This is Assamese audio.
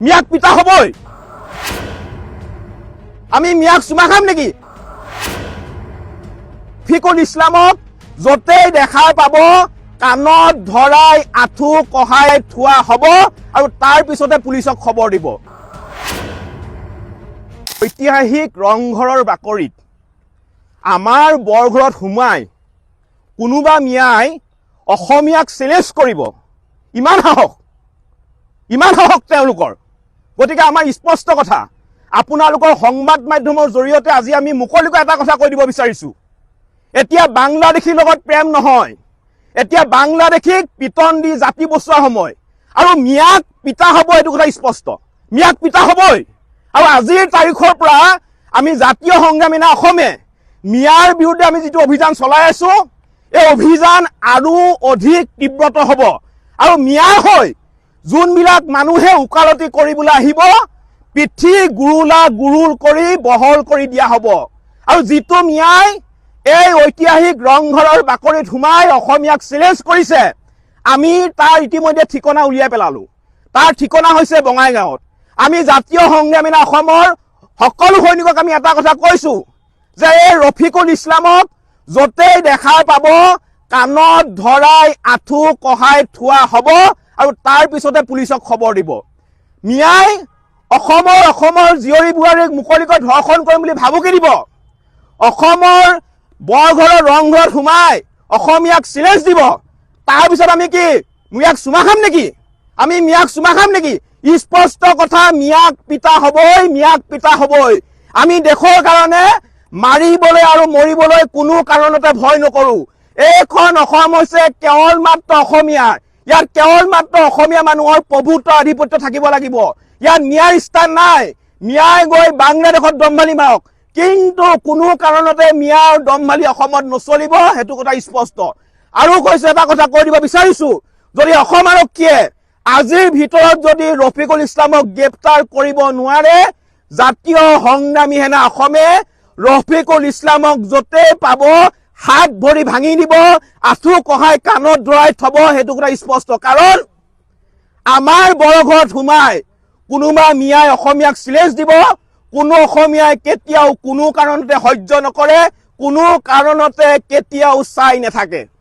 মিয়াক পিতা হবই। আমি মিয়াক চুমা খাম নেকি? ৰফিকুল ইছলামক যতেই দেখা পাব কাণত ধৰাই আঁঠু কহাই থোৱা হ'ব আৰু তাৰ পিছতে পুলিচক খবৰ দিব। ঐতিহাসিক ৰংঘৰৰ বাকৰিত আমাৰ বৰঘৰত সোমাই কোনোবা মিয়াই অসমীয়াক চেলেঞ্জ কৰিব, ইমান সাহস তেওঁলোকৰ। গতিকে আমাৰ স্পষ্ট কথা, আপোনালোকৰ সংবাদ মাধ্যমৰ জৰিয়তে আজি আমি মুকলিকৈ এটা কথা কৈ দিব বিচাৰিছো, এতিয়া বাংলাদেশীৰ লগত প্ৰেম নহয়, এতিয়া বাংলাদেশীক পিটন দি জাতি বচোৱা সময়। আৰু মিয়াক পিতা হ'ব, এইটো কথা স্পষ্ট, মিয়াক পিতা হ'বই। আৰু আজিৰ তাৰিখৰ পৰা আমি জাতীয় সংগ্ৰামী না অসমে মিয়াৰ বিৰুদ্ধে আমি যিটো অভিযান চলাই আছো, এই অভিযান আৰু অধিক তীব্ৰতৰ হ'ব। আৰু মিয়াৰ হৈ যোনবিলাক মানুহে ওকালতি কৰিবলৈ আহিব, পিঠি গুৰুল কৰি বহল কৰি দিয়া হ'ব। আৰু যিটো মিয়াই এই ঐতিহাসিক ৰংঘৰৰ বাকৰিত সোমাই অসমীয়াক চেলেঞ্জ কৰিছে, আমি তাৰ ইতিমধ্যে ঠিকনা উলিয়াই পেলালো। তাৰ ঠিকনা হৈছে বঙাইগাঁৱত। আমি জাতীয় সংগ্ৰামী না অসমৰ সকলো সৈনিকক আমি এটা কথা কৈছো যে এই ৰফিকুল ইছলামক যতেই দেখা পাব কাণত ধৰাই আঁঠু কহাই থোৱা হ'ব আৰু তাৰ পিছতে পুলিচক খবৰ দিব। মিয়াই অসমৰ জীয়ৰী বোৱাৰীক মুকলিকৈ ধৰ্ষণ কৰিম বুলি ভাবুকি দিব, অসমৰ বৰঘৰৰ ৰংঘৰত সোমাই অসমীয়াক চেলেঞ্জ দিব, তাৰপিছত আমি কি মিয়াক চুমা খাম নেকি? আমি মিয়াক চুমা খাম নেকি? স্পষ্ট কথা, মিয়াক পিতা হ'বই, মিয়াক পিতা হ'বই। আমি দেশৰ কাৰণে মাৰিবলৈ আৰু মৰিবলৈ কোনো কাৰণতে ভয় নকৰো। এইখন অসম হৈছে কেৱল মাত্ৰ অসমীয়াৰ, ইয়াত কেৱল মাত্ৰ অসমীয়া মানুহৰ প্ৰভুত্ব আধিপত্য থাকিব লাগিব। ইয়াত মিয়াৰ স্থান নাই। মিয়াই গৈ বাংলাদেশত দম্ভালি মাৰক, কিন্তু কোনো কাৰণতে মিয়াৰ দম্ভালি অসমত নচলিব, সেইটো কথা স্পষ্ট। আৰু কৈছে এটা কথা কৈ দিব বিচাৰিছো, যদি অসম আৰক্ষীয়ে আজিৰ ভিতৰত যদি ৰফিকুল ইছলামক গ্ৰেপ্তাৰ কৰিব নোৱাৰে, জাতীয় সংগ্ৰামী সেনা অসমে ৰফিকুল ইছলামক য'তেই পাব হাত ভৰি ভাঙি দিব, আঁঠু কহাই কাণত ধৰাই থব, সেইটো কথা স্পষ্ট। কাৰণ আমাৰ বৰঘৰত সোমাই কোনোবা মিয়াই অসমীয়াক চেলেঞ্জ দিব, কোনো অসমীয়াই কেতিয়াও কোনো কাৰণতে সহ্য নকৰে, কোনো কাৰণতে কেতিয়াও চাই নাথাকে।